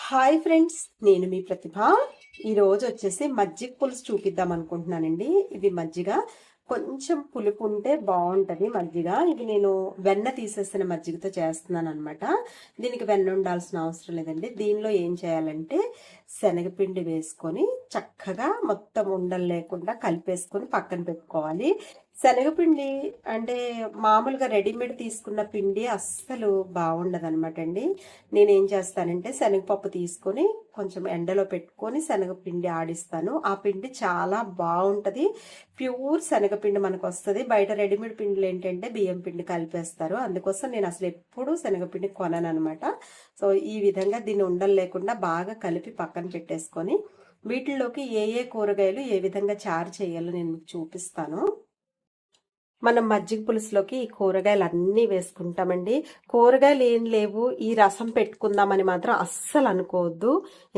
Hi friends, నేను మీ ప్రతిభ. ఈరోజు వచ్చేసి మజ్జిగ పులుసు చూపిద్దాం అనుకుంటున్నానండి. ఇది మజ్జిగ కొంచెం పులుపు ఉంటే బాగుంటుంది మజ్జిగ. ఇది నేను వెన్న తీసేసిన మజ్జిగతో చేస్తున్నాను అనమాట. దీనికి వెన్న ఉండాల్సిన అవసరం లేదండి. దీనిలో ఏం చేయాలంటే శనగపిండి వేసుకొని చక్కగా మొత్తం ఉండలు లేకుండా కలిపేసుకొని పక్కన పెట్టుకోవాలి. శనగపిండి అంటే మామూలుగా రెడీమేడ్ తీసుకున్న పిండి అస్సలు బాగుండదు అనమాట అండి. నేనేం చేస్తానంటే శనగపప్పు తీసుకొని కొంచెం ఎండలో పెట్టుకొని శనగపిండి ఆడిస్తాను. ఆ పిండి చాలా బాగుంటుంది. ప్యూర్ శనగపిండి మనకు వస్తుంది. బయట రెడీమేడ్ పిండిలు ఏంటంటే బియ్యం పిండి కలిపేస్తారు. అందుకోసం నేను అసలు ఎప్పుడూ శనగపిండి కొనను అనమాట. సో ఈ విధంగా దీన్ని ఉండలు లేకుండా బాగా కలిపి పక్కన పెట్టేసుకొని వీటిల్లోకి ఏ ఏ కూరగాయలు ఏ విధంగా చారు చేయాలో నేను మీకు చూపిస్తాను. మనం మజ్జిగ పులుసులోకి ఈ కూరగాయలు అన్నీ వేసుకుంటామండి. కూరగాయలు ఏం లేవు, ఈ రసం పెట్టుకుందామని మాత్రం అస్సలు అనుకోవద్దు.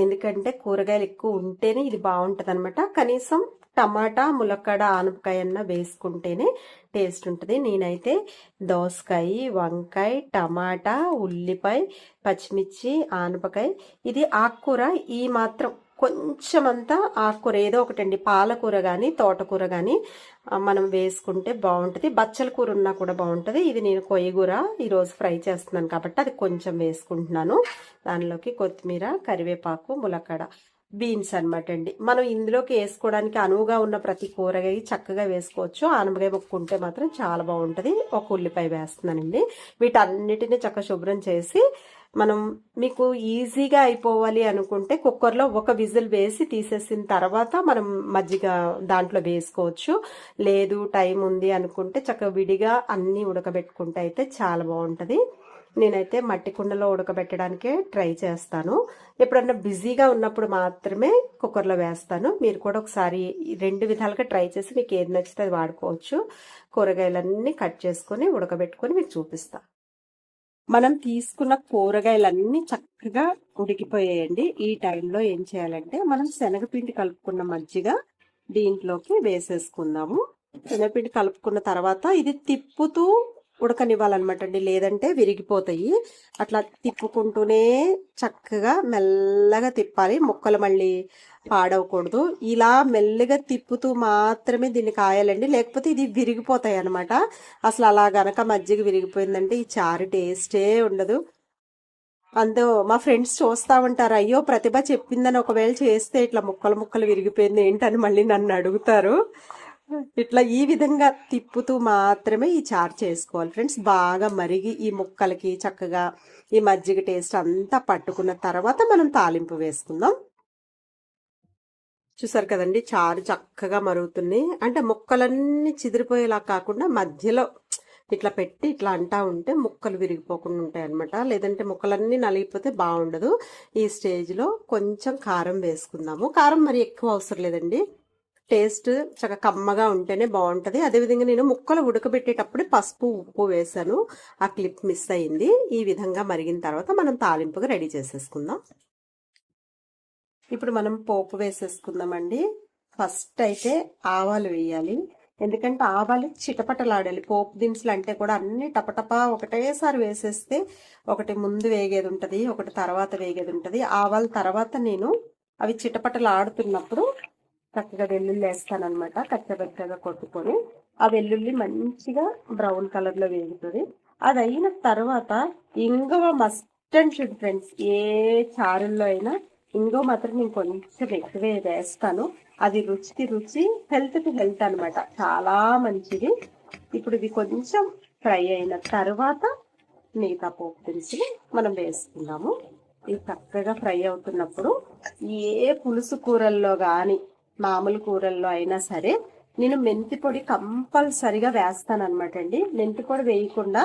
ఎందుకంటే కూరగాయలు ఎక్కువ ఉంటేనే ఇది బాగుంటుంది అనమాట. కనీసం టమాటా, ములక్కాడ, ఆనపకాయ అన్న వేసుకుంటేనే టేస్ట్ ఉంటుంది. నేనైతే దోసకాయ, వంకాయ, టమాటా, ఉల్లిపాయ, పచ్చిమిర్చి, ఆనపకాయ, ఇది ఆకుకూర ఈ మాత్రం కొంచెమంతా ఆకుకూర ఏదో ఒకటండి, పాలకూర కానీ తోటకూర కానీ మనం వేసుకుంటే బాగుంటుంది. బచ్చల కూర ఉన్నా కూడా బాగుంటుంది. ఇది నేను కొయ్యగూర ఈరోజు ఫ్రై చేస్తున్నాను కాబట్టి అది కొంచెం వేసుకుంటున్నాను. దానిలోకి కొత్తిమీర, కరివేపాకు, ములక్కాడ, బీన్స్ అనమాట అండి. మనం ఇందులోకి వేసుకోవడానికి అనువుగా ఉన్న ప్రతి కూరగాయ చక్కగా వేసుకోవచ్చు. ఆనపకాయ ముక్కుంటే మాత్రం చాలా బాగుంటుంది. ఒక ఉల్లిపాయ వేస్తున్నానండి. వీటన్నిటిని చక్కగా శుభ్రం చేసి మనం మీకు ఈజీగా అయిపోవాలి అనుకుంటే కుక్కర్లో ఒక విజిల్ వేసి తీసేసిన తర్వాత మనం మజ్జిగ దాంట్లో వేసుకోవచ్చు. లేదు టైం ఉంది అనుకుంటే చక్కగా విడిగా అన్నీ ఉడకబెట్టుకుంటే అయితే చాలా బాగుంటుంది. నేనైతే మట్టి కుండలో ఉడకబెట్టడానికే ట్రై చేస్తాను. ఎప్పుడన్నా బిజీగా ఉన్నప్పుడు మాత్రమే కుక్కర్లో వేస్తాను. మీరు కూడా ఒకసారి రెండు విధాలుగా ట్రై చేసి మీకు ఏది నచ్చితే అది వాడుకోవచ్చు. కూరగాయలన్నీ కట్ చేసుకొని ఉడకబెట్టుకొని మీకు చూపిస్తాను. మనం తీసుకున్న కూరగాయలన్నీ చక్కగా ఉడికిపోయాయండి. ఈ టైంలో ఏం చేయాలంటే మనం శనగపిండి కలుపుకున్న మజ్జిగ దీంట్లోకి వేసేసుకుందాము. శనగపిండి కలుపుకున్న తర్వాత ఇది తిప్పుతూ ఉడకనివ్వాలన్నమాట అండి, లేదంటే విరిగిపోతాయి. అట్లా తిప్పుకుంటూనే చక్కగా మెల్లగా తిప్పాలి. ముక్కలు మళ్ళీ పాడవకూడదు. ఇలా మెల్లగా తిప్పుతూ మాత్రమే దీన్ని కాయాలండి, లేకపోతే ఇది విరిగిపోతాయి అనమాట. అసలు అలా గనక మజ్జిగ విరిగిపోయిందంటే ఈ చారు టేస్టే ఉండదు. అంతే మా ఫ్రెండ్స్ చూస్తా ఉంటారు, అయ్యో ప్రతిభ చెప్పిందని ఒకవేళ చేస్తే ఇట్లా ముక్కలు ముక్కలు విరిగిపోయింది ఏంటని మళ్ళీ నన్ను అడుగుతారు. ఇట్లా ఈ విధంగా తిప్పుతూ మాత్రమే ఈ చారు చేసుకోవాలి ఫ్రెండ్స్. బాగా మరిగి ఈ ముక్కలకి చక్కగా ఈ మజ్జిగ టేస్ట్ అంతా పట్టుకున్న తర్వాత మనం తాలింపు వేసుకుందాం. చూసారు కదండి, చారు చక్కగా మరుగుతుంది. అంటే ముక్కలన్నీ చిదిరిపోయేలా కాకుండా మధ్యలో ఇట్లా పెట్టి ఇట్లా అంటా ఉంటే ముక్కలు విరిగిపోకుండా ఉంటాయి అనమాట. లేదంటే ముక్కలన్నీ నలిగిపోతే బాగుండదు. ఈ స్టేజ్లో కొంచెం కారం వేసుకుందాము. కారం మరి ఎక్కువ అవసరం లేదండి, టేస్ట్ చక్కగా కమ్మగా ఉంటేనే బాగుంటుంది. అదేవిధంగా నేను ముక్కలు ఉడకబెట్టేటప్పుడు పసుపు, ఉప్పు వేసాను. ఆ క్లిప్ మిస్ అయింది. ఈ విధంగా మరిగిన తర్వాత మనం తాలింపుగా రెడీ చేసేసుకుందాం. ఇప్పుడు మనం పోపు వేసేసుకుందామండి. ఫస్ట్ అయితే ఆవాలు వేయాలి, ఎందుకంటే ఆవాలు చిటపటలాడాలి. పోపు దినుసులు అంటే కూడా అన్ని టపటపా ఒకటేసారి వేసేస్తే ఒకటి ముందు వేగేది ఉంటుంది, ఒకటి తర్వాత వేగేది ఉంటుంది. ఆవాల తర్వాత నేను అవి చిటపటలాడుతున్నప్పుడు చక్కగా వెల్లుల్లి వేస్తానమాట, కచ్చబెచ్చగా కొట్టుకొని. ఆ వెల్లుల్లి మంచిగా బ్రౌన్ కలర్లో వేగుతుంది. అది అయిన తర్వాత ఇంగువ మస్ట్ అండ్ షుడ్ ఫ్రెండ్స్. ఏ చారుల్లో అయినా ఇంగువ మాత్రం నేను కొంచెం ఎక్కువే వేస్తాను. అది రుచికి రుచి, హెల్త్కి హెల్త్ అనమాట, చాలా మంచిది. ఇప్పుడు ఇది కొంచెం ఫ్రై అయిన తర్వాత మిగతా పోపు దినుసులు మనం వేసుకుందాము. ఇది చక్కగా ఫ్రై అవుతున్నప్పుడు ఏ పులుసు కూరల్లో కానీ మామూలు కూరల్లో అయినా సరే నేను మెంతి పొడి కంపల్సరిగా వేస్తాను అనమాట అండి. మెంతి పొడి వేయకుండా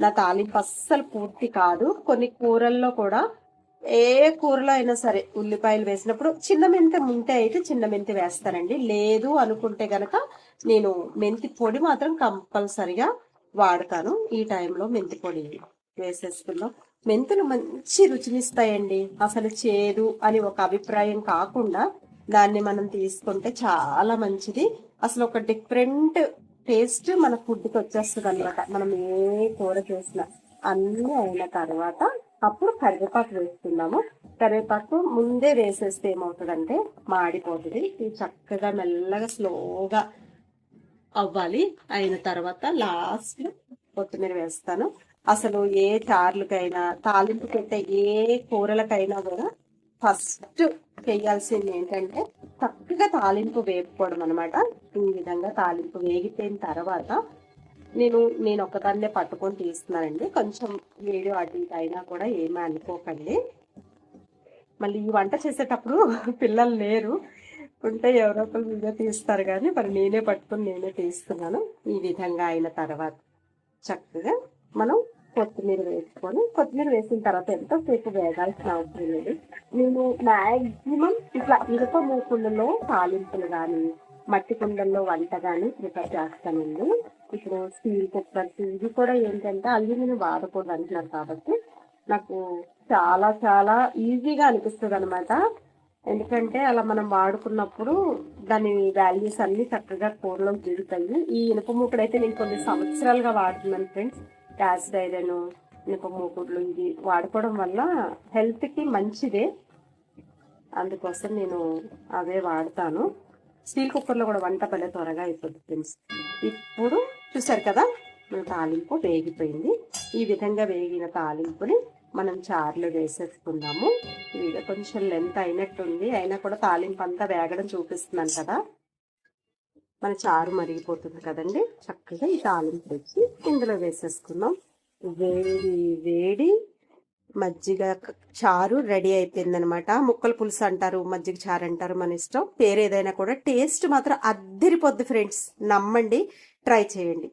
నా తాలింపు అస్సలు పూర్తి కాదు. కొన్ని కూరల్లో కూడా ఏ కూరలో అయినా సరే ఉల్లిపాయలు వేసినప్పుడు చిన్న మెంతి ఉంటే అయితే చిన్న మెంతి వేస్తానండి. లేదు అనుకుంటే గనక నేను మెంతి పొడి మాత్రం కంపల్సరిగా వాడతాను. ఈ టైంలో మెంతి పొడి వేసేసుకుందాం. మెంతులు మంచి రుచినిస్తాయండి. అసలు చేదు అని ఒక అభిప్రాయం కాకుండా దాన్ని మనం తీసుకుంటే చాలా మంచిది. అసలు ఒక డిఫరెంట్ టేస్ట్ మన ఫుడ్కి వచ్చేస్తుంది అనమాట. మనం ఏ కూర చేసినా అన్నీ అయిన తర్వాత అప్పుడు కరివేపాకు వేసుకుందాము. కరివేపాకు ముందే వేసేస్తే ఏమవుతుందంటే మాడిపోతుంది. ఇది చక్కగా మెల్లగా స్లోగా అవ్వాలి. అయిన తర్వాత లాస్ట్ కొత్తిమీర వేస్తాను. అసలు ఏ చార్లకైనా తాలింపు పెట్టే ఏ కూరలకైనా కూడా ఫస్ట్ చేయాల్సింది ఏంటంటే చక్కగా తాలింపు వేపుకోవడం అనమాట. ఈ విధంగా తాలింపు వేగిపోయిన తర్వాత నేను ఒక్కదాన్నే పట్టుకొని తీస్తున్నానండి. కొంచెం వీడియో అటు ఇటు అయినా కూడా ఏమీ అనుకోకండి. మళ్ళీ ఈ వంట చేసేటప్పుడు పిల్లలు లేరు, ఉంటే ఎవరో ఒకరు వీడియో తీస్తారు, కానీ మరి నేనే పట్టుకొని నేనే తీస్తున్నాను. ఈ విధంగా అయిన తర్వాత చక్కగా మనం కొత్తిమీర వేసుకొని, కొత్తిమీర వేసిన తర్వాత ఎంతోసేపు వేగాల్సిన అవసరం లేదు. నేను మ్యాక్సిమం ఇట్లా ఇనుప మూకుళ్ళలో తాలింపులు కానీ మట్టి కుండల్లో వంట కానీ ప్రిపేర్ చేస్తానండి. ఇప్పుడు స్టీల్ కుక్కర్స్ ఇవి కూడా ఏంటంటే అల్యూమినియం వాడకూడదు అంటున్నారు కాబట్టి నాకు చాలా చాలా ఈజీగా అనిపిస్తుంది అనమాట. ఎందుకంటే అలా మనం వాడుకున్నప్పుడు దాని వాల్యూస్ అన్ని చక్కగా కూరలో దిగుతాయి. ఈ ఇనుప మూకుడు అయితే నేను కొన్ని సంవత్సరాలుగా వాడుతున్నాను ఫ్రెండ్స్. క్యాస్ట్ ఐరన్, ఇనుప మూకుడులు ఇది వాడుకోవడం వల్ల హెల్త్కి మంచిదే. అందుకోసం నేను అవే వాడతాను. స్టీల్ కుక్కర్లో కూడా వంట భలే త్వరగా అయిపోతుంది ఫ్రెండ్స్. ఇప్పుడు చూసారు కదా మన తాలింపు వేగిపోయింది. ఈ విధంగా వేగిన తాలింపుని మనం చారులో వేసేసుకుందాము. ఇది కొంచెం లెంత్ అయినట్టుంది, అయినా కూడా తాలింపు అంతా వేగడం చూపిస్తున్నాను కదా. మన చారు మరిగిపోతుంది కదండి. చక్కగా ఈ తాలింపు తెచ్చి ఇందులో వేసేసుకుందాం. వేడి వేడి మజ్జిగ చారు రెడీ అయిపోయిందనమాట. ముక్కల పులుసు అంటారు, మజ్జిగ చారు అంటారు, మన ఇష్టం. పేరు ఏదైనా కూడా టేస్ట్ మాత్రం అద్దరిపోద్ది ఫ్రెండ్స్. నమ్మండి, ట్రై చేయండి.